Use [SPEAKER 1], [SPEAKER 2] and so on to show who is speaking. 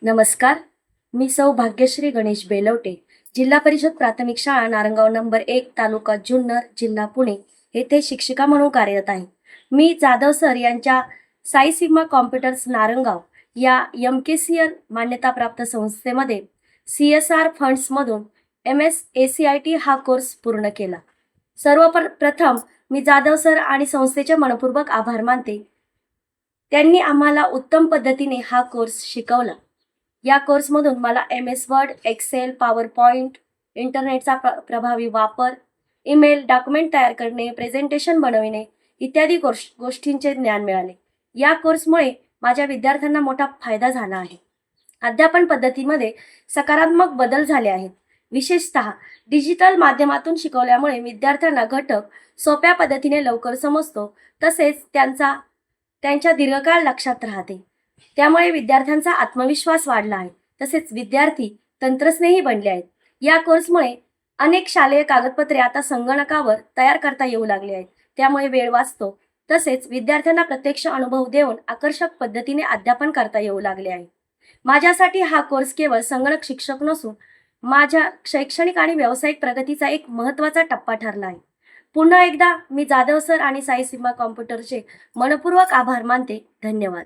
[SPEAKER 1] नमस्कार. मी सौ भाग्यश्री गणेश बेलवटे, जिल्हा परिषद प्राथमिक शाळा नारंगाव नंबर 1, तालुका जुन्नर, जिल्हा पुणे येथे शिक्षिका म्हणून कार्यरत आहे. मी जाधव सर यांच्या साई सिग्मा कॉम्प्युटर्स नारंगाव या MKCL मान्यताप्राप्त संस्थेमध्ये CSR फंड्समधून MSACIT हा कोर्स पूर्ण केला. सर्वप्रथम मी जाधव सर आणि संस्थेचे मनपूर्वक आभार मानते. त्यांनी आम्हाला उत्तम पद्धतीने हा कोर्स शिकवला. या कोर्समधून मला MS वर्ड, एक्सेल, पॉवरपॉइंट, इंटरनेटचा प्रभावी वापर, ईमेल, डॉक्युमेंट तयार करणे, प्रेझेंटेशन बनविणे इत्यादी गोष्टींचे ज्ञान मिळाले. या कोर्समुळे माझ्या विद्यार्थ्यांना मोठा फायदा झाला आहे. अध्यापन पद्धतीमध्ये सकारात्मक बदल झाले आहेत. विशेषतः डिजिटल माध्यमातून शिकवल्यामुळे विद्यार्थ्यांना घटक सोप्या पद्धतीने लवकर समजतो, तसेच त्यांच्या दीर्घकाळ लक्षात राहते. त्यामुळे विद्यार्थ्यांचा आत्मविश्वास वाढला आहे. तसेच विद्यार्थी तंत्रस्नेही बनले आहेत. या कोर्समुळे अनेक शालेय कागदपत्रे आता संगणकावर तयार करता येऊ लागली आहेत. त्यामुळे वेळ वाचतो. तसेच विद्यार्थ्यांना प्रत्यक्ष अनुभव देऊन आकर्षक पद्धतीने अध्यापन करता येऊ लागले आहे. माझ्यासाठी हा कोर्स केवळ संगणक शिक्षक नसून माझ्या शैक्षणिक आणि व्यावसायिक प्रगतीचा एक महत्त्वाचा टप्पा ठरला आहे. पुन्हा एकदा मी जाधव सर आणि साई सिग्मा कॉम्प्युटरचे मनपूर्वक आभार मानते. धन्यवाद.